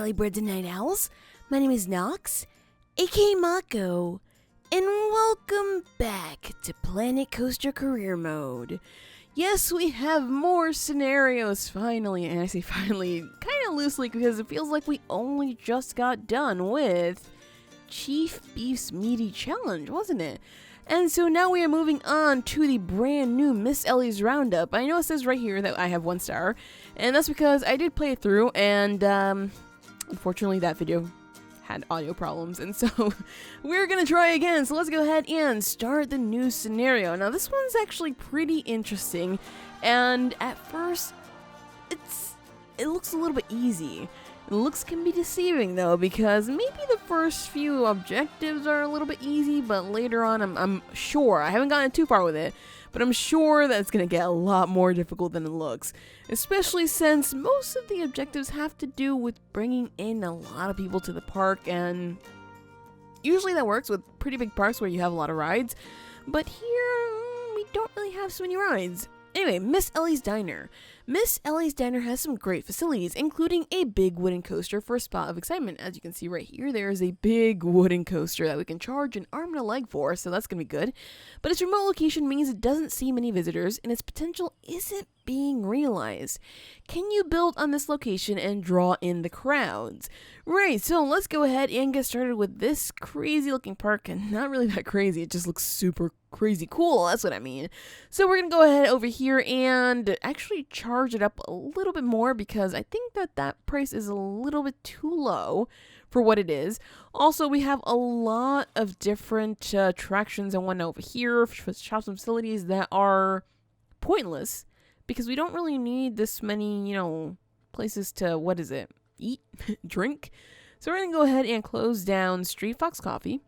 early birds and night owls. My name is Nox, aka Mako, and welcome back to Planet Coaster Career Mode. Yes, we have more scenarios finally, and I say finally kind of loosely because it feels like we only just got done with Chief Beef's Meaty Challenge, wasn't it? And so now we are moving on to the brand new Miss Ellie's Roundup. I know it says right here that I have 1 star, and that's because I did play it through, and unfortunately that video had audio problems, and so we're gonna try again. So let's go ahead and start the new scenario. Now this one's actually pretty interesting, and at first it looks a little bit easy. Looks can be deceiving though, because maybe the first few objectives are a little bit easy, but later on I'm sure, I haven't gotten too far with it, but I'm sure that it's going to get a lot more difficult than it looks. Especially since most of the objectives have to do with bringing in a lot of people to the park, and usually that works with pretty big parks where you have a lot of rides, but here we don't really have so many rides. Anyway, Miss Ellie's Diner. Miss Ellie's Diner has some great facilities, including a big wooden coaster for a spot of excitement. As you can see right here, there is a big wooden coaster that we can charge an arm and a leg for, so that's going to be good. But its remote location means it doesn't see many visitors, and its potential isn't being realized. Can you build on this location and draw in the crowds? Right, so let's go ahead and get started with this crazy looking park, and not really that crazy, it just looks super crazy cool, that's what I mean. So we're gonna go ahead over here and actually charge it up a little bit more, because I think that price is a little bit too low for what it is. Also, we have a lot of different attractions and whatnot over here, shops and facilities that are pointless, because we don't really need this many, places to, eat, drink. So we're going to go ahead and close down Street Fox Coffee.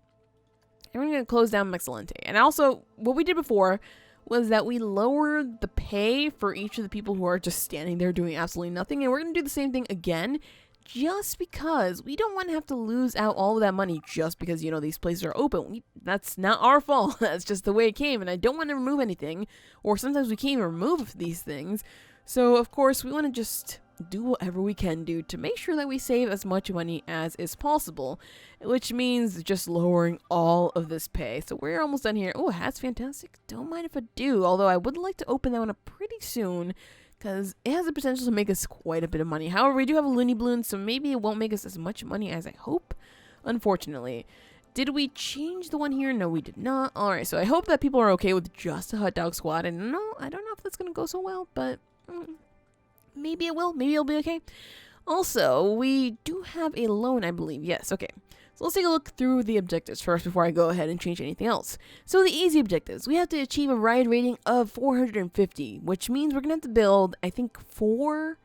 And we're going to close down Mexilente. And also, what we did before was that we lowered the pay for each of the people who are just standing there doing absolutely nothing. And we're going to do the same thing again, just because we don't want to have to lose out all of that money just because, these places are open. That's not our fault. That's just the way it came. And I don't want to remove anything. Or sometimes we can't even remove these things. So, of course, we want to just do whatever we can do to make sure that we save as much money as is possible, which means just lowering all of this pay. So we're almost done here. Oh, hat's fantastic. Don't mind if I do, although I would like to open that one up pretty soon, because it has the potential to make us quite a bit of money. However, we do have a loony balloon, so maybe it won't make us as much money as I hope, unfortunately. Did we change the one here? No, we did not. Alright, so I hope that people are okay with just a hot dog squad, and no, I don't know if that's going to go so well, but maybe it will. Maybe it'll be okay. Also, we do have a loan, I believe. Yes, okay. So let's take a look through the objectives first before I go ahead and change anything else. So the easy objectives. We have to achieve a ride rating of 450, which means we're going to have to build, I think, 4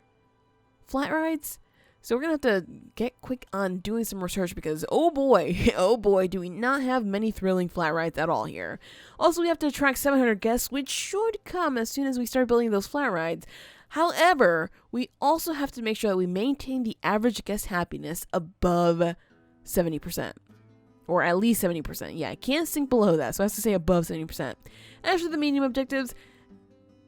flat rides. So we're going to have to get quick on doing some research, because oh boy, do we not have many thrilling flat rides at all here. Also, we have to attract 700 guests, which should come as soon as we start building those flat rides. However, we also have to make sure that we maintain the average guest happiness above 70%. Or at least 70%. Yeah, I can't sink below that, so I have to say above 70%. As for the medium objectives,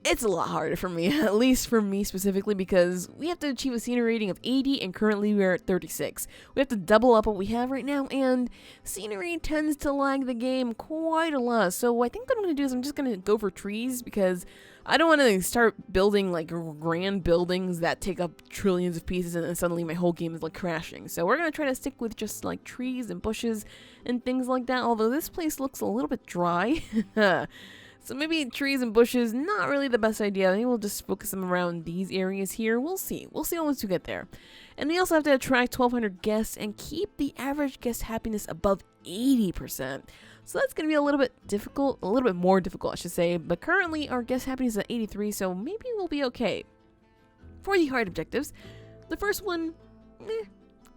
it's a lot harder for me, at least for me specifically, because we have to achieve a scenery rating of 80, and currently we're at 36. We have to double up what we have right now, and scenery tends to lag the game quite a lot. So I think what I'm going to do is I'm just going to go for trees, because I don't want to start building like grand buildings that take up trillions of pieces and then suddenly my whole game is like crashing. So we're going to try to stick with just like trees and bushes and things like that, although this place looks a little bit dry. So maybe trees and bushes, not really the best idea. Maybe we'll just focus them around these areas here. We'll see. We'll see once we get there. And we also have to attract 1,200 guests and keep the average guest happiness above 80%. So that's going to be a little bit difficult, a little bit more difficult, I should say. But currently our guest happiness is at 83, so maybe we'll be okay. For the hard objectives, the first one,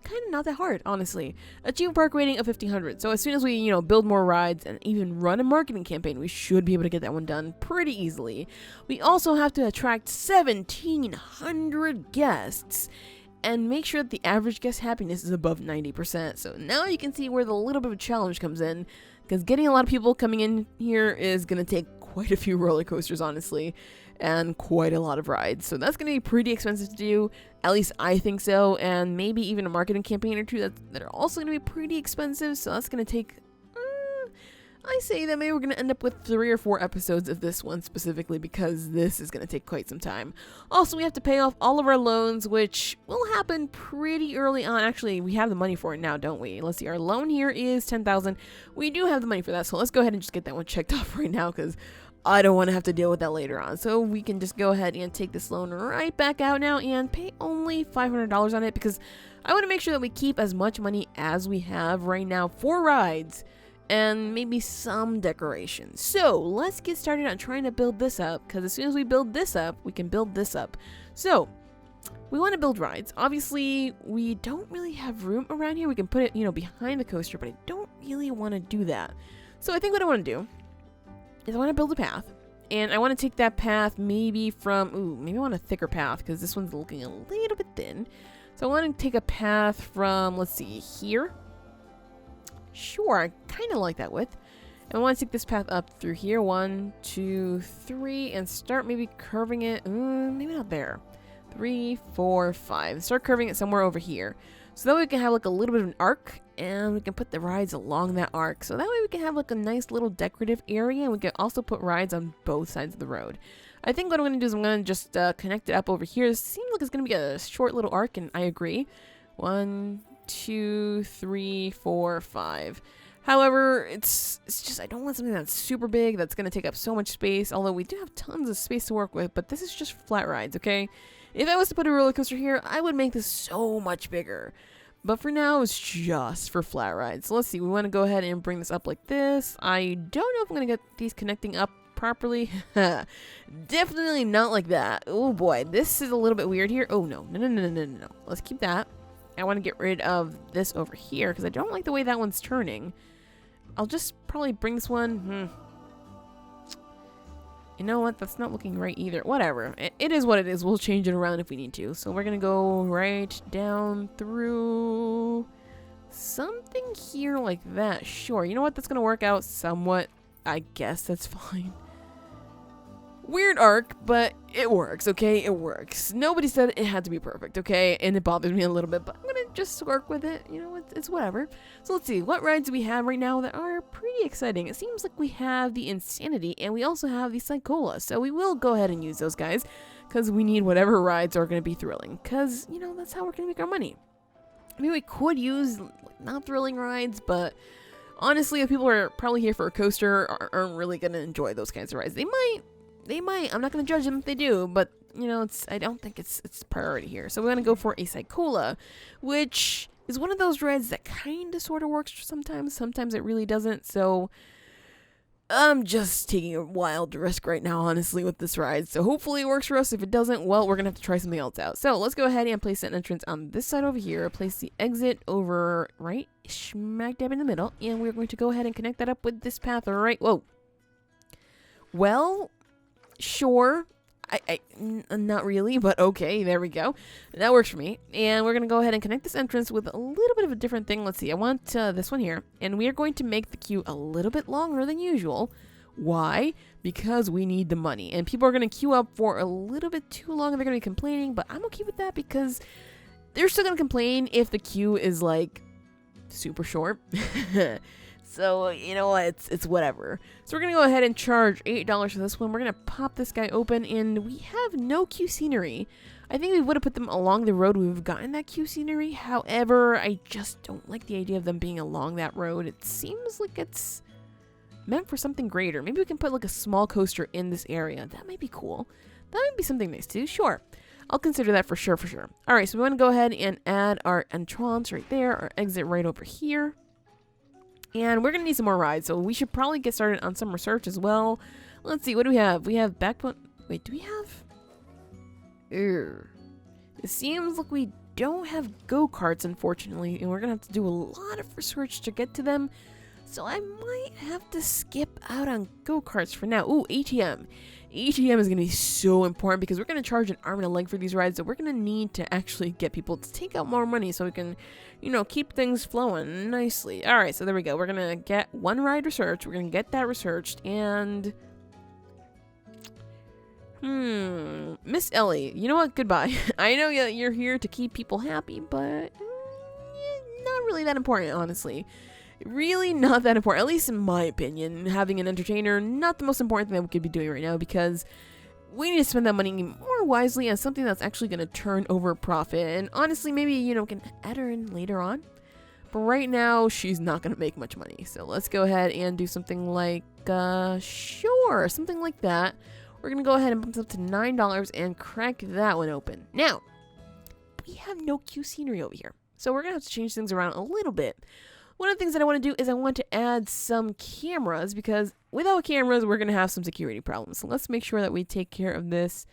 kind of not that hard, honestly. Achieve a park rating of 1,500. So as soon as we, build more rides and even run a marketing campaign, we should be able to get that one done pretty easily. We also have to attract 1,700 guests and make sure that the average guest happiness is above 90%. So now you can see where the little bit of a challenge comes in, because getting a lot of people coming in here is going to take quite a few roller coasters, honestly. and quite a lot of rides. So that's going to be pretty expensive to do. At least I think so. And maybe even a marketing campaign or two that are also going to be pretty expensive. So that's going to take... I say that maybe we're going to end up with 3 or 4 episodes of this one specifically because this is going to take quite some time. Also, we have to pay off all of our loans, which will happen pretty early on. Actually, we have the money for it now, don't we? Let's see. Our loan here is $10,000. We do have the money for that, so let's go ahead and just get that one checked off right now because I don't want to have to deal with that later on. So we can just go ahead and take this loan right back out now and pay only $500 on it because I want to make sure that we keep as much money as we have right now for rides and maybe some decorations. So let's get started on trying to build this up because as soon as we build this up, we can build this up. So we want to build rides. Obviously, we don't really have room around here. We can put it, behind the coaster, but I don't really want to do that. So I think what I want to do is I want to build a path. And I want to take that path maybe from, maybe I want a thicker path because this one's looking a little bit thin. So I want to take a path from, let's see, here. Sure, I kind of like that width. And I want to take this path up through here. 1, 2, 3, and start maybe curving it. Maybe not there. 3, 4, 5. Start curving it somewhere over here. So that way we can have like a little bit of an arc, and we can put the rides along that arc. So that way we can have like a nice little decorative area, and we can also put rides on both sides of the road. I think what I'm going to do is I'm going to just connect it up over here. It seems like it's going to be a short little arc, and I agree. 1, 2, 3, 4, 5. However, it's just I don't want something that's super big that's going to take up so much space, although we do have tons of space to work with, but this is just flat rides, okay? If I was to put a roller coaster here, I would make this so much bigger. But for now, it's just for flat rides. So let's see, we want to go ahead and bring this up like this. I don't know if I'm going to get these connecting up properly. Definitely not like that. Oh boy, this is a little bit weird here. Oh no. Let's keep that. I want to get rid of this over here because I don't like the way that one's turning. I'll just probably bring this one. You know what? That's not looking right either. Whatever. It is what it is. We'll change it around if we need to. So we're going to go right down through something here like that. Sure. You know what? That's going to work out somewhat. I guess that's fine. Weird arc, but it works, okay? It works. Nobody said it had to be perfect, okay? And it bothers me a little bit, but I'm gonna just work with it. You know, it's whatever. So let's see. What rides do we have right now that are pretty exciting? It seems like we have the Insanity, and we also have the Psychola. So we will go ahead and use those guys, because we need whatever rides are going to be thrilling. Because, that's how we're going to make our money. I mean, we could use not thrilling rides, but honestly, if people are probably here for a coaster, aren't really going to enjoy those kinds of rides. They might. I'm not going to judge them if they do, but, I don't think it's priority here. So we're going to go for a Psychola, which is one of those rides that kind of sort of works sometimes. Sometimes it really doesn't. So I'm just taking a wild risk right now, honestly, with this ride. So hopefully it works for us. If it doesn't, well, we're going to have to try something else out. So let's go ahead and place an entrance on this side over here. Place the exit over right smack dab in the middle. And we're going to go ahead and connect that up with this path. All right. Whoa. Well, sure. Not really, but okay, there we go. That works for me. And we're going to go ahead and connect this entrance with a little bit of a different thing. Let's see. I want this one here. And we are going to make the queue a little bit longer than usual. Why? Because we need the money. And people are going to queue up for a little bit too long and they're going to be complaining. But I'm okay with that because they're still going to complain if the queue is like super short. So, you know what, it's whatever. So we're going to go ahead and charge $8 for this one. We're going to pop this guy open, and we have no queue scenery. I think we would have put them along the road. We've gotten that queue scenery. However, I just don't like the idea of them being along that road. It seems like it's meant for something greater. Maybe we can put like a small coaster in this area. That might be cool. That might be something nice too. Sure. I'll consider that for sure. All right, so we want to go ahead and add our entrance right there, our exit right over here. And we're going to need some more rides, so we should probably get started on some research as well. Let's see, what do we have? We have Backbone. Wait, do we have? It seems like we don't have go-karts, unfortunately, and we're going to have to do a lot of research to get to them. So I might have to skip out on go-karts for now. Ooh, ATM. ATM is going to be so important because we're going to charge an arm and a leg for these rides, so we're going to need to actually get people to take out more money so we can, keep things flowing nicely. All right, so there we go. We're going to get one ride researched. We're going to get that researched, and Miss Ellie, you know what? Goodbye. I know you're here to keep people happy, but not really that important, honestly. Really not that important, at least in my opinion. Having an entertainer, not the most important thing that we could be doing right now, because we need to spend that money more wisely on something that's actually going to turn over a profit. And honestly, maybe, can add her in later on. But right now, she's not going to make much money. So let's go ahead and do something like, sure, something like that. We're going to go ahead and bump this up to $9 and crack that one open. Now, we have no queue scenery over here. So we're going to have to change things around a little bit. One of the things that I want to do is I want to add some cameras, because without cameras, we're going to have some security problems. So let's make sure that we take care of this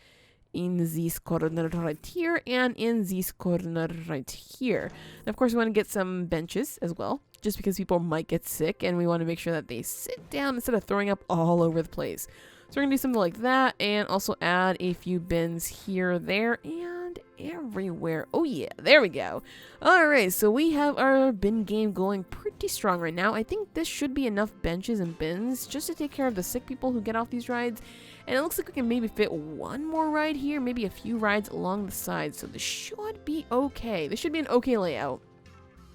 in this corner right here and in this corner right here. And of course, we want to get some benches as well, just because people might get sick, and we want to make sure that they sit down instead of throwing up all over the place. So we're going to do something like that, and also add a few bins here, there, and everywhere. Oh yeah, there we go. Alright, so we have our bin game going pretty strong right now. I think this should be enough benches and bins just to take care of the sick people who get off these rides. And it looks like we can maybe fit one more ride here, maybe a few rides along the side. So this should be okay. This should be an okay layout.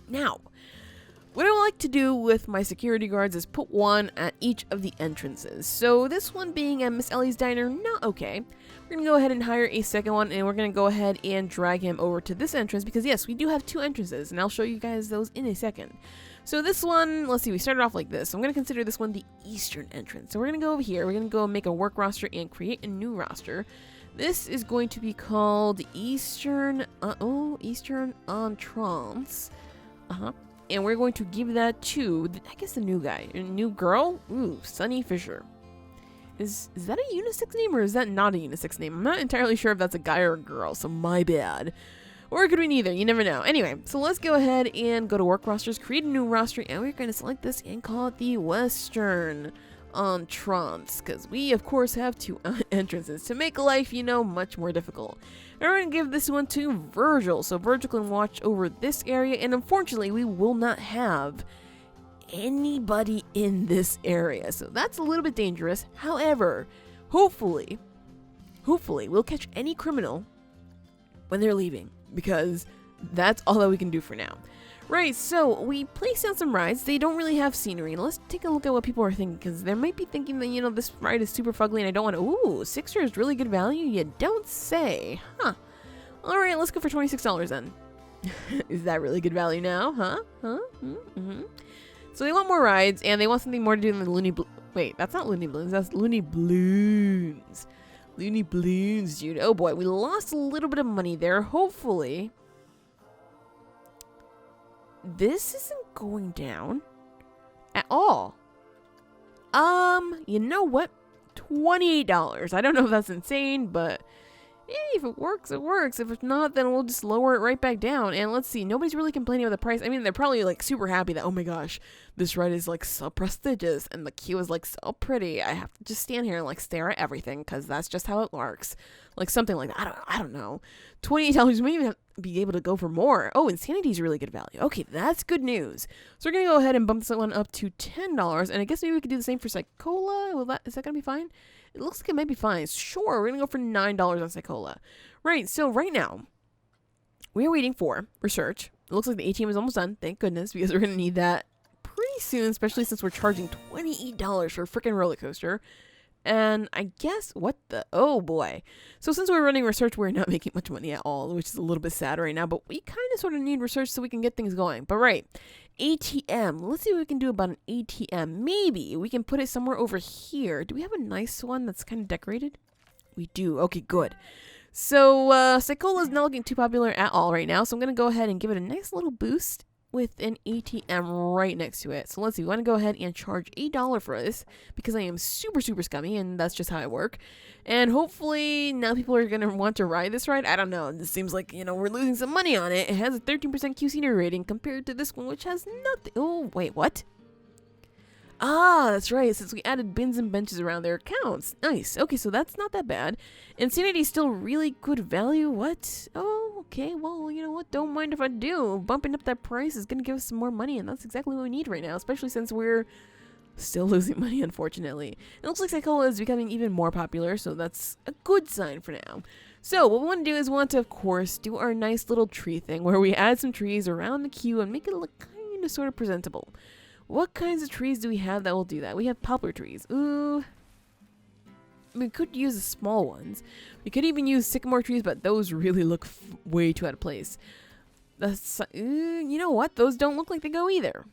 Now, what I would like to do with my security guards is put one at each of the entrances. So this one being at Miss Ellie's Diner, not okay. We're going to go ahead and hire a second one, and we're going to go ahead and drag him over to this entrance, because yes, we do have two entrances, and I'll show you guys those in a second. So this one, let's see, we started off like this. So I'm going to consider this one the eastern entrance. So we're going to go over here. We're going to go make a work roster and create a new roster. This is going to be called Eastern Entrance. And we're going to give that to, I guess, the new guy. A new girl? Ooh, Sunny Fisher. Is that a unisex name, or is that not a unisex name? I'm not entirely sure if that's a guy or a girl, so my bad. Or it could be neither, you never know. Anyway, so let's go ahead and go to work rosters, create a new roster, and we're going to select this and call it the Western Entrance, because we, of course, have two entrances to make life, much more difficult. And we're going to give this one to Virgil, so Virgil can watch over this area, and unfortunately, we will not have anybody in this area, so that's a little bit dangerous. However, hopefully, we'll catch any criminal when they're leaving, because that's all that we can do for now. Right, so we placed down some rides. They don't really have scenery. Now let's take a look at what people are thinking, because they might be thinking that, this ride is super fugly and I don't want to. Ooh, $6 is really good value? You don't say. Huh. Alright, let's go for $26 then. Is that really good value now? Huh? Mm-hmm. So they want more rides, and they want something more to do than the Looney Wait, that's not Looney Balloons, that's Looney Balloons. Looney Balloons, dude. Oh boy, we lost a little bit of money there. Hopefully this isn't going down at all. You know what? $28. I don't know if that's insane, but hey, if it works, it works. If it's not, then we'll just lower it right back down. And let's see, nobody's really complaining about the price. I mean, they're probably like super happy that, oh my gosh, this ride is like so prestigious and the queue is like so pretty. I have to just stand here and like stare at everything, because that's just how it works. Like something like that. I don't know. $28, we may even be able to go for more. Oh, Insanity is really good value. Okay, that's good news. So we're going to go ahead and bump this one up to $10. And I guess maybe we could do the same for Psychola. Is that going to be fine? It looks like it might be fine. Sure, we're going to go for $9 on Psychola. Right, so right now, we are waiting for research. It looks like the ATM is almost done. Thank goodness, because we're going to need that pretty soon, especially since we're charging $28 for a freaking roller coaster. And I guess, oh boy. So since we're running research, we're not making much money at all, which is a little bit sad right now, but we kind of sort of need research so we can get things going. But right, ATM. Let's see what we can do about an ATM. Maybe we can put it somewhere over here. Do we have a nice one that's kind of decorated? We do. Okay, good. So, Psychola is not looking too popular at all right now, so I'm going to go ahead and give it a nice little boost with an ATM right next to it. So let's see, we want to go ahead and charge $1 for this, because I am super scummy, and that's just how I work. And hopefully now people are going to want to ride this ride. I don't know. This seems like, we're losing some money on it. It has a 13% Q scenery rating compared to this one, which has nothing. Oh, wait, what? Ah, that's right. Since we added bins and benches around there, it counts. Nice. Okay, so that's not that bad. Insanity is still really good value. What? Oh, okay. Well, you know what? Don't mind if I do. Bumping up that price is going to give us some more money, and that's exactly what we need right now, especially since we're Still losing money, unfortunately. It looks like Cycola is becoming even more popular, so that's a good sign for now. So what we want to do is of course, do our nice little tree thing where we add some trees around the queue and make it look kind of sort of presentable. What kinds of trees do we have that will do that? We have poplar trees. Ooh. We could use the small ones. We could even use sycamore trees, but those really look way too out of place. You know what? Those don't look like they go either.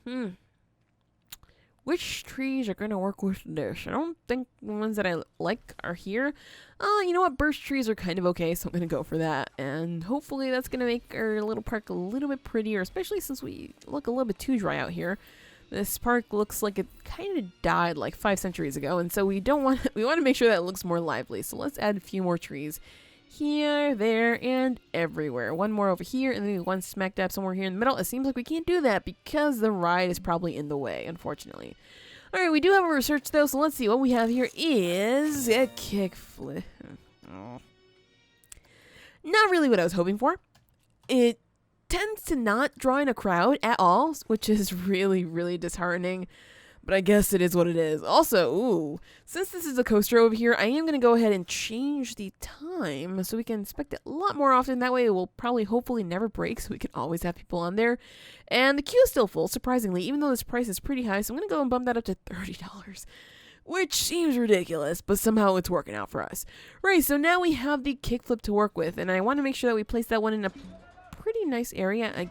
Which trees are going to work with this? I don't think the ones that I like are here. You know what? Birch trees are kind of okay, so I'm going to go for that. And hopefully that's going to make our little park a little bit prettier, especially since we look a little bit too dry out here. This park looks like it kind of died like 5 centuries ago, and so we want to make sure that it looks more lively. So let's add a few more trees here, there, and everywhere. One more over here, and then one smack dab somewhere here in the middle. It seems like we can't do that because the ride is probably in the way, unfortunately. All right, we do have a research though, so let's see. What we have here is a kickflip. Not really what I was hoping for. It tends to not draw in a crowd at all, which is really, really disheartening. But I guess it is what it is. Also, ooh, since this is a coaster over here, I am going to go ahead and change the time so we can inspect it a lot more often. That way it will probably, hopefully, never break, so we can always have people on there. And the queue is still full, surprisingly, even though this price is pretty high. So I'm going to go and bump that up to $30, which seems ridiculous, but somehow it's working out for us. Right, so now we have the kickflip to work with, and I want to make sure that we place that one in a pretty nice area. I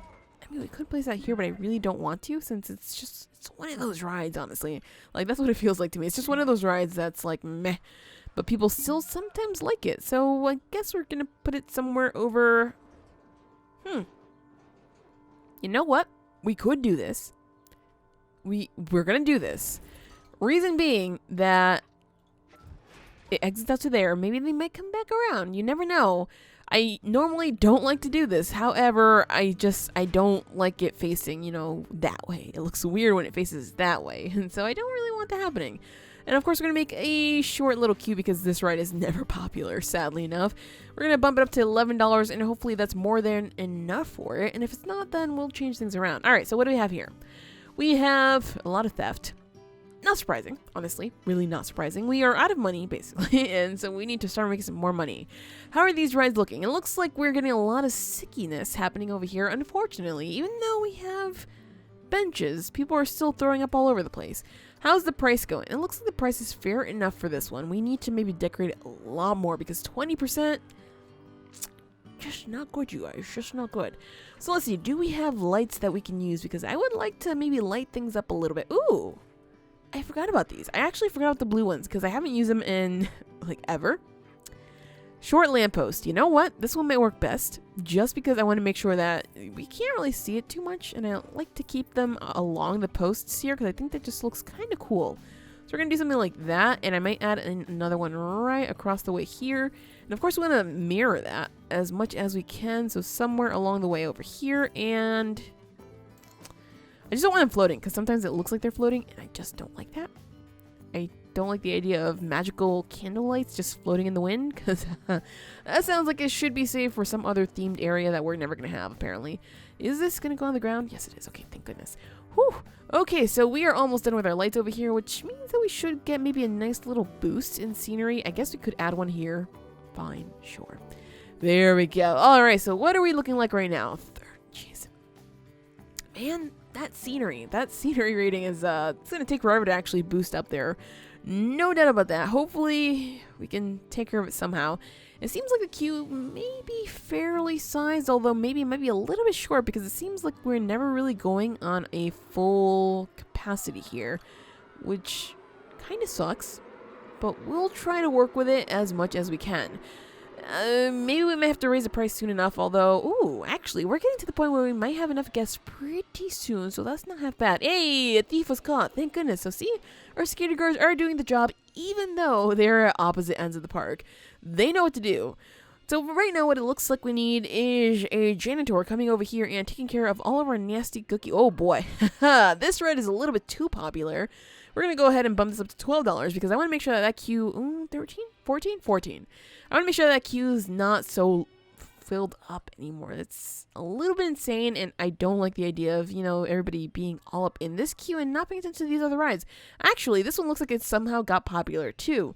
mean, we could place that here, but I really don't want to, since it's one of those rides, honestly. Like, that's what it feels like to me. It's just one of those rides that's like, meh. But people still sometimes like it. So I guess we're going to put it somewhere over... You know what? We could do this. We're going to do this. Reason being that it exits out to there. Maybe they might come back around. You never know. I normally don't like to do this. However, I don't like it facing, that way. It looks weird when it faces that way. And so I don't really want that happening. And of course, we're going to make a short little queue because this ride is never popular, sadly enough. We're going to bump it up to $11 and hopefully that's more than enough for it. And if it's not, then we'll change things around. All right, so what do we have here? We have a lot of theft. Not surprising, honestly. Really not surprising. We are out of money, basically, and so we need to start making some more money. How are these rides looking? It looks like we're getting a lot of sickiness happening over here, unfortunately. Even though we have benches, people are still throwing up all over the place. How's the price going? It looks like the price is fair enough for this one. We need to maybe decorate it a lot more because 20%... just not good, you guys. Just not good. So let's see. Do we have lights that we can use? Because I would like to maybe light things up a little bit. Ooh! I forgot about these. I actually forgot about the blue ones because I haven't used them in, like, ever. Short lamppost. You know what? This one might work best just because I want to make sure that we can't really see it too much. And I like to keep them along the posts here because I think that just looks kind of cool. So we're going to do something like that. And I might add another one right across the way here. And of course, we want to mirror that as much as we can. So somewhere along the way over here. And I just don't want them floating because sometimes it looks like they're floating and I just don't like that. I don't like the idea of magical candle lights just floating in the wind because that sounds like it should be saved for some other themed area that we're never going to have, apparently. Is this going to go on the ground? Yes, it is. Okay, thank goodness. Whew. Okay, so we are almost done with our lights over here, which means that we should get maybe a nice little boost in scenery. I guess we could add one here. Fine, sure. There we go. All right, so what are we looking like right now? Jeez. Man, that scenery rating is, it's going to take forever to actually boost up there. No doubt about that. Hopefully, we can take care of it somehow. It seems like the queue may be fairly sized, although maybe it might be a little bit short because it seems like we're never really going on a full capacity here, which kind of sucks, but we'll try to work with it as much as we can. Maybe we may have to raise the price soon enough, although, ooh, actually, we're getting to the point where we might have enough guests pretty soon, so that's not half bad. Hey, a thief was caught, thank goodness. So see, our security guards are doing the job, even though they're at opposite ends of the park. They know what to do. So right now, what it looks like we need is a janitor coming over here and taking care of all of our nasty cookie. Oh boy, this ride is a little bit too popular. We're going to go ahead and bump this up to $12 because I want to make sure that queue, 13, 14? 14. I want to make sure that queue is not so filled up anymore. It's a little bit insane, and I don't like the idea of, everybody being all up in this queue and not paying attention to these other rides. Actually, this one looks like it somehow got popular too.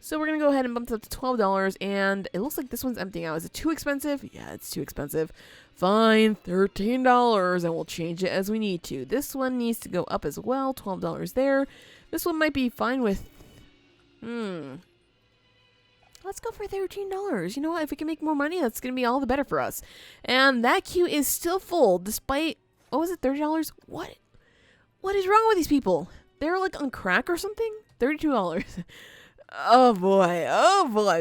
So we're going to go ahead and bump it up to $12, and it looks like this one's emptying out. Is it too expensive? Yeah, it's too expensive. Fine, $13, and we'll change it as we need to. This one needs to go up as well, $12 there. This one might be fine with, let's go for $13. You know what? If we can make more money, that's going to be all the better for us. And that queue is still full, despite, what was it, $30? What is wrong with these people? They're like on crack or something? $32. Oh boy,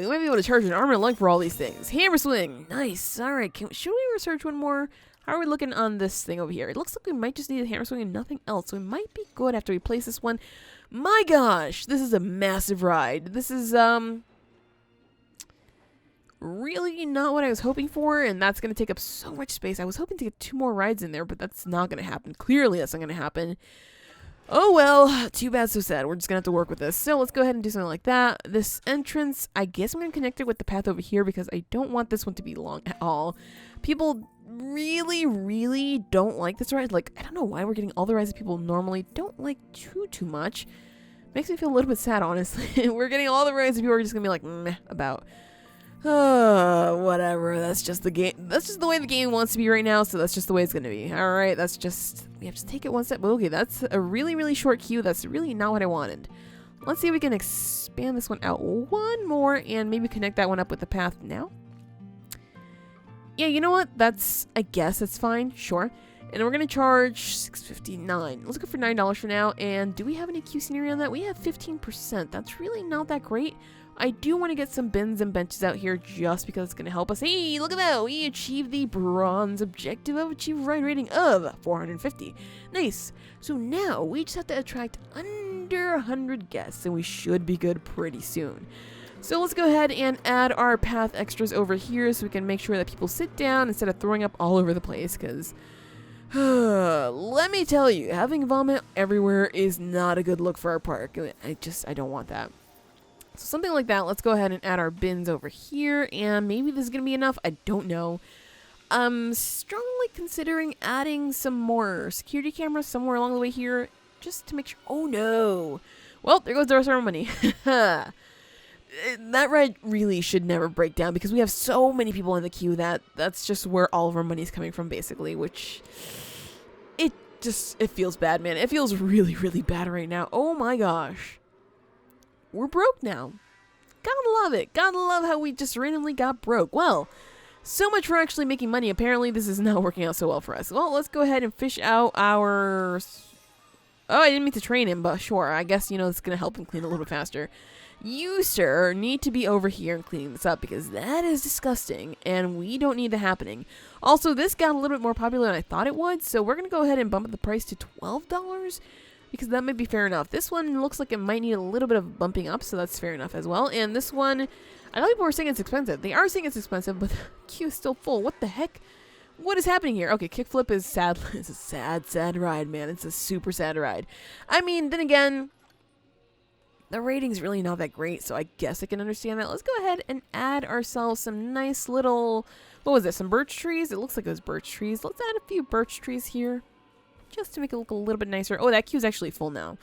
we might be able to charge an arm and a leg for all these things. Hammer swing, nice. All right, should we research one more? How are we looking on this thing over here? It looks like we might just need a hammer swing and nothing else, so we might be good after we place this one. My gosh, this is a massive ride. This is, really not what I was hoping for, and that's going to take up so much space. I was hoping to get 2 more rides in there, but that's not going to happen. Clearly, that's not going to happen. Oh well, too bad, so sad. We're just going to have to work with this. So let's go ahead and do something like that. This entrance, I guess I'm going to connect it with the path over here because I don't want this one to be long at all. People really, really don't like this ride. Like, I don't know why we're getting all the rides that people normally don't like too much. Makes me feel a little bit sad, honestly. We're getting all the rides that people are just going to be like, meh, about. Whatever. That's just the game. That's just the way the game wants to be right now, so that's just the way it's going to be. Alright, that's just... We have to take it one step. Okay, that's a really, really short queue. That's really not what I wanted. Let's see if we can expand this one out one more and maybe connect that one up with the path now. Yeah, you know what? I guess that's fine. Sure. And we're going to charge $6.59. Let's go for $9 for now. And do we have any queue scenery on that? We have 15%. That's really not that great. I do want to get some bins and benches out here just because it's going to help us. Hey, look at that. We achieved the bronze objective of achieved ride rating of 450. Nice. So now we just have to attract under 100 guests and we should be good pretty soon. So let's go ahead and add our path extras over here so we can make sure that people sit down instead of throwing up all over the place because... let me tell you, having vomit everywhere is not a good look for our park. I don't want that. So something like that. Let's go ahead and add our bins over here, and maybe this is going to be enough. I don't know. I'm strongly considering adding some more security cameras somewhere along the way here, just to make sure. Oh no. Well, there goes the rest of our money. That ride really should never break down because we have so many people in the queue that's just where all of our money is coming from, basically, which it feels bad, man. It feels really, really bad right now. Oh my gosh. We're broke now. Gotta love it. Gotta love how we just randomly got broke. Well, so much for actually making money. Apparently, this is not working out so well for us. Well, let's go ahead and fish out our... Oh, I didn't mean to train him, but sure. I guess, it's going to help him clean a little bit faster. You, sir, need to be over here and cleaning this up because that is disgusting, and we don't need that happening. Also, this got a little bit more popular than I thought it would, so we're going to go ahead and bump up the price to $12. Because that might be fair enough. This one looks like it might need a little bit of bumping up, so that's fair enough as well. And this one, I know people were saying it's expensive. They are saying it's expensive, but the queue is still full. What the heck? What is happening here? Okay, kickflip is sad. It's a sad, sad ride, man. It's a super sad ride. I mean, then again, the rating's really not that great, so I guess I can understand that. Let's go ahead and add ourselves some nice little... What was this? Some birch trees? It looks like it was birch trees. Let's add a few birch trees here, just to make it look a little bit nicer. Oh, that queue's actually full now.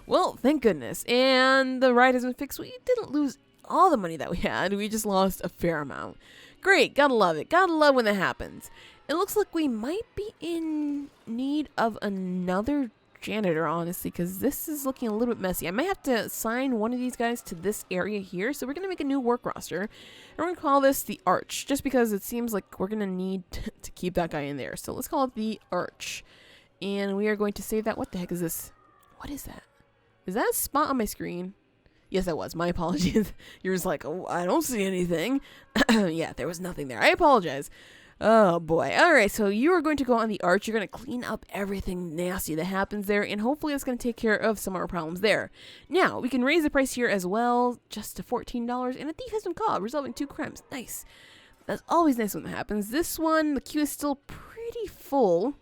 Well, thank goodness. And the ride has been fixed. We didn't lose all the money that we had. We just lost a fair amount. Great. Gotta love it. Gotta love when that happens. It looks like we might be in need of another janitor, honestly, because this is looking a little bit messy. I might have to assign one of these guys to this area here. So we're going to make a new work roster. And we're going to call this the Arch, just because it seems like we're going to need to keep that guy in there. So let's call it the Arch. And we are going to save that. What the heck is this? What is that? Is that a spot on my screen? Yes, that was. My apologies. You're just like, oh, I don't see anything. Yeah, there was nothing there. I apologize. Oh, boy. All right, so you are going to go on the Arch. You're going to clean up everything nasty that happens there, and hopefully it's going to take care of some of our problems there. Now, we can raise the price here as well, just to $14, and a thief has been caught, resolving 2 crimes. Nice. That's always nice when that happens. This one, the queue is still pretty full.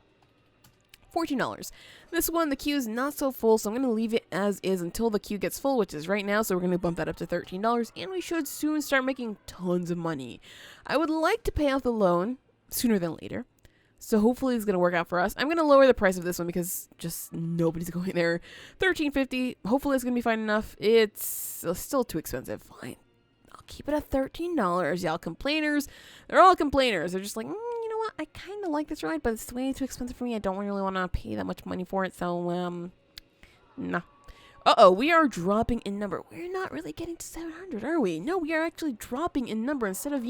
$14. This one, the queue is not so full, so I'm going to leave it as is until the queue gets full, which is right now, so we're going to bump that up to $13, and we should soon start making tons of money. I would like to pay off the loan sooner than later, so hopefully it's going to work out for us. I'm going to lower the price of this one because just nobody's going there. $13.50, hopefully it's going to be fine enough. It's still too expensive. Fine. I'll keep it at $13. Y'all complainers, they're all complainers. They're just like, you know what? I kind of like this ride, but it's way too expensive for me. I don't really want to pay that much money for it, so, nah. Uh-oh, we are dropping in number. We're not really getting to 700, are we? No, we are actually dropping in number instead of,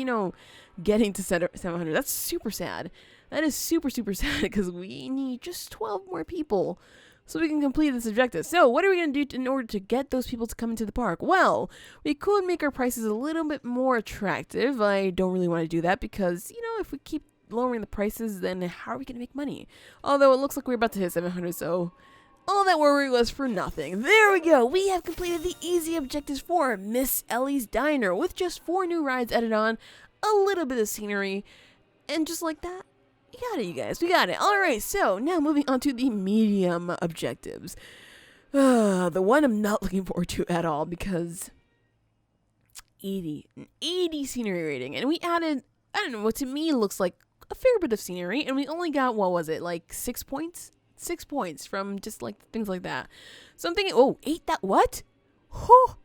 getting to 700. That's super sad. That is super, super sad because we need just 12 more people so we can complete this objective. So what are we going to do in order to get those people to come into the park? Well, we could make our prices a little bit more attractive. I don't really want to do that because, if we keep lowering the prices, then how are we going to make money? Although it looks like we're about to hit 700, so all that worry was for nothing. There we go. We have completed the easy objectives for Miss Ellie's Diner with just 4 new rides added on, a little bit of scenery, and just like that, we got it, you guys. We got it. All right, so now moving on to the medium objectives. The one I'm not looking forward to at all because 80 scenery rating. And we added, I don't know, what to me looks like a fair bit of scenery. And we only got, what was it, like 6 points? 6 points from just like things like that. So I'm thinking, oh, 8 that, what? Oh,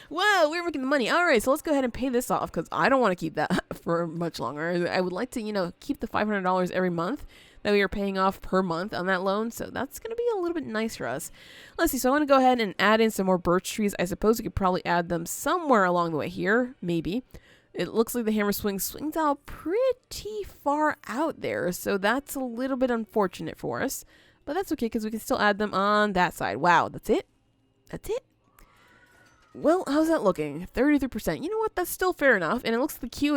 wow, we're making the money. All right, so let's go ahead and pay this off because I don't want to keep that for much longer. I would like to, keep the $500 every month that we are paying off per month on that loan. So that's going to be a little bit nice for us. Let's see. So I want to go ahead and add in some more birch trees. I suppose we could probably add them somewhere along the way here. Maybe. It looks like the hammer swings out pretty far out there. So that's a little bit unfortunate for us. But that's okay because we can still add them on that side. Wow, that's it? That's it? Well, how's that looking? 33%. You know what? That's still fair enough. And it looks like the queue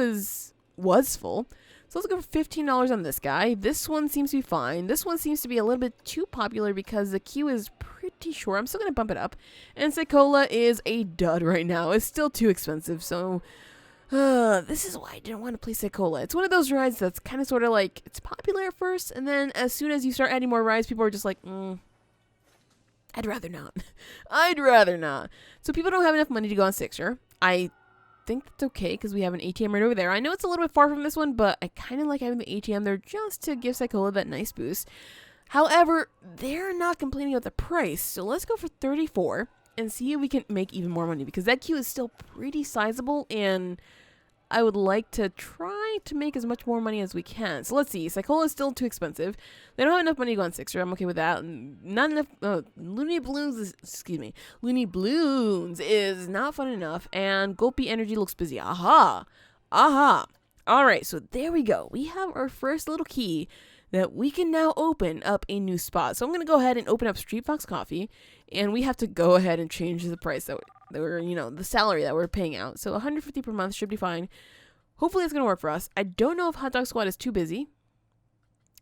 was full. So let's go for $15 on this guy. This one seems to be fine. This one seems to be a little bit too popular because the queue is pretty short. I'm still going to bump it up. And Sekola is a dud right now. It's still too expensive. So this is why I didn't want to play Sekola. It's one of those rides that's kind of sort of like, it's popular at first. And then as soon as you start adding more rides, people are just like, I'd rather not. I'd rather not. So people don't have enough money to go on Sixer. I think that's okay because we have an ATM right over there. I know it's a little bit far from this one, but I kind of like having the ATM there just to give Sekola that nice boost. However, they're not complaining about the price. So let's go for 34 and see if we can make even more money because that queue is still pretty sizable and I would like to try to make as much more money as we can. So let's see. Sekola is still too expensive. They don't have enough money to go on Sixer. I'm okay with that. Not enough. Looney Balloons is not fun enough. And Gulpy Energy looks busy. Aha. All right. So there we go. We have our first little key that we can now open up a new spot. So I'm going to go ahead and open up Street Fox Coffee. And we have to go ahead and change the price that we're, the salary that we're paying out. So $150 per month should be fine. Hopefully it's going to work for us. I don't know if Hot Dog Squad is too busy.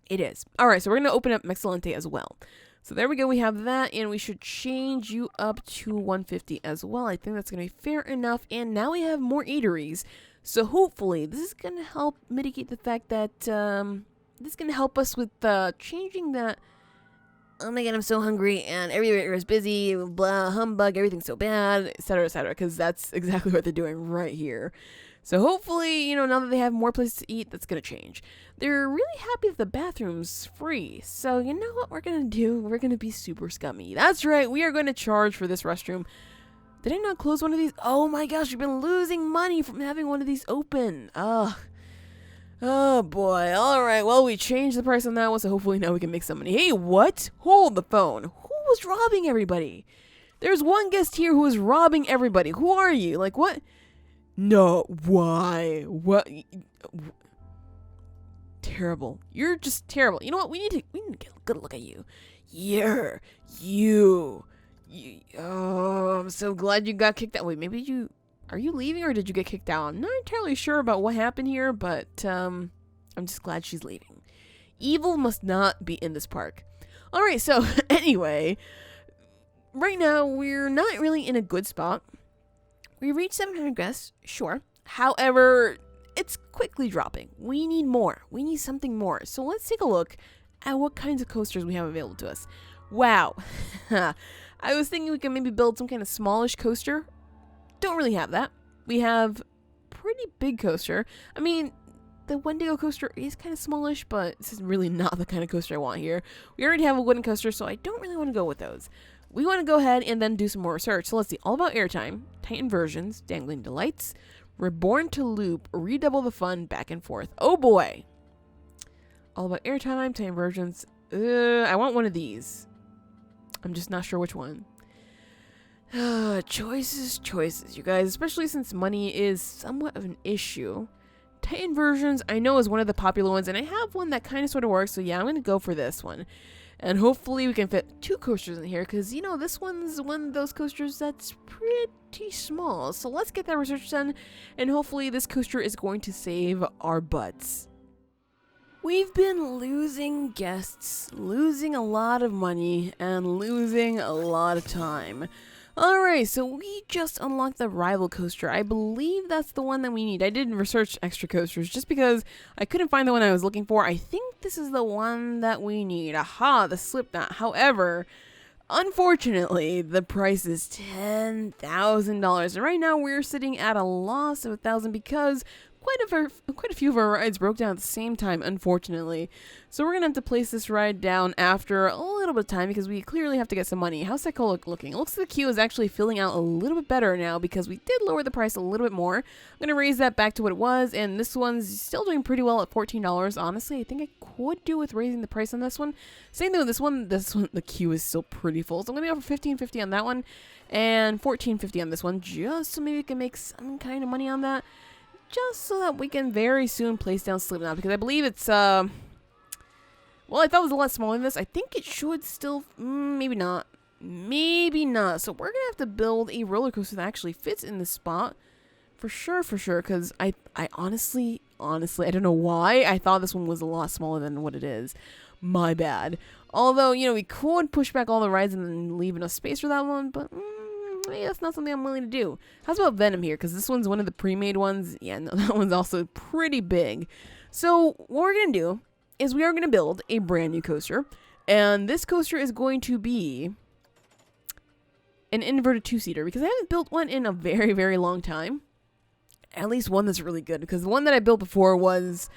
It is. All right, so we're going to open up Mexcellente as well. So there we go. We have that, and we should change you up to 150 as well. I think that's going to be fair enough. And now we have more eateries. So hopefully this is going to help mitigate the fact that this is going to help us with changing that. Oh my god, I'm so hungry, and everywhere is busy, blah, humbug, everything's so bad, etc., because that's exactly what they're doing right here. So hopefully, now that they have more places to eat, that's going to change. They're really happy that the bathroom's free, so you know what we're going to do? We're going to be super scummy. That's right, we are going to charge for this restroom. Did I not close one of these? Oh my gosh, we've been losing money from having one of these open. Ugh. Oh boy. Alright, well, we changed the price on that one, so hopefully now we can make some money. Hey, what? Hold the phone. Who was robbing everybody? There's one guest here who is robbing everybody. Who are you? Like, what? No, why? What? Terrible. You're just terrible. You know what? We need to get a good look at you. You. Oh, I'm so glad you got kicked out. Wait, maybe you... Are you leaving or did you get kicked out? I'm not entirely sure about what happened here, but I'm just glad she's leaving. Evil must not be in this park. Alright, so anyway, right now we're not really in a good spot. We reached 700 guests, sure. However, it's quickly dropping. We need more. We need something more. So let's take a look at what kinds of coasters we have available to us. Wow. I was thinking we can maybe build some kind of smallish coaster. Don't really have that. We have pretty big coaster. I mean, the Wendigo coaster is kind of smallish, but this is really not the kind of coaster I want here. We already have a wooden coaster, so I don't really want to go with those. We want to go ahead and then do some more research. So let's see. All about airtime, Titan versions, dangling delights, reborn to loop, redouble the fun, back and forth. Oh boy. All about airtime, Titan versions. I want one of these. I'm just not sure which one. Choices, you guys. Especially since money is somewhat of an issue. Titan versions, I know, is one of the popular ones, and I have one that kind of sort of works. So yeah, I'm going to go for this one. And hopefully we can fit 2 coasters in here, because, you know, this one's one of those coasters that's pretty small. So let's get that research done, and hopefully this coaster is going to save our butts. We've been losing guests, losing a lot of money, and losing a lot of time. Alright, so we just unlocked the rival coaster. I believe that's the one that we need. I did research extra coasters just because I couldn't find the one I was looking for. I think this is the one that we need. Aha, the Slipknot. However, unfortunately, the price is $10,000. And right now we're sitting at a loss of $1,000 because quite a few of our rides broke down at the same time, unfortunately. So we're going to have to place this ride down after a little bit of time because we clearly have to get some money. How's that looking? It looks like the queue is actually filling out a little bit better now because we did lower the price a little bit more. I'm going to raise that back to what it was, and this one's still doing pretty well at $14. Honestly, I think I could do with raising the price on this one. Same thing with this one. The queue is still pretty full. So I'm going to go for $15.50 on that one and $14.50 on this one, just so maybe we can make some kind of money on that. Just so that we can very soon place down Slipknot, because I believe it's, well, I thought it was a lot smaller than this. I think it should still, maybe not. Maybe not. So we're going to have to build a roller coaster that actually fits in this spot. For sure, because I honestly, I don't know why I thought this one was a lot smaller than what it is. My bad. Although, you know, we could push back all the rides and then leave enough space for that one, but maybe that's not something I'm willing to do. How's about Venom here? Because this one's one of the pre-made ones. Yeah, no, that one's also pretty big. So what we're going to do is we are going to build a brand new coaster. And this coaster is going to be an inverted 2-seater, because I haven't built one in a very, very long time. At least one that's really good, because the one that I built before was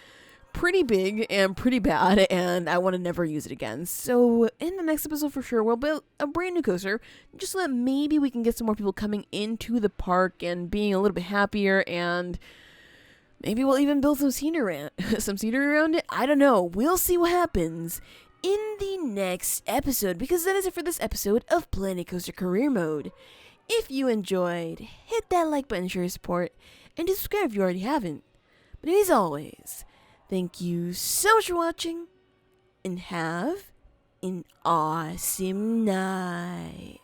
pretty big and pretty bad, and I want to never use it again. So in the next episode for sure, we'll build a brand new coaster, just so that maybe we can get some more people coming into the park and being a little bit happier, and maybe we'll even build some scenery around it. I don't know. We'll see what happens in the next episode, because that is it for this episode of Planet Coaster Career Mode. If you enjoyed, hit that like button to show your support, and subscribe if you already haven't. But as always, thank you so much for watching, and have an awesome night.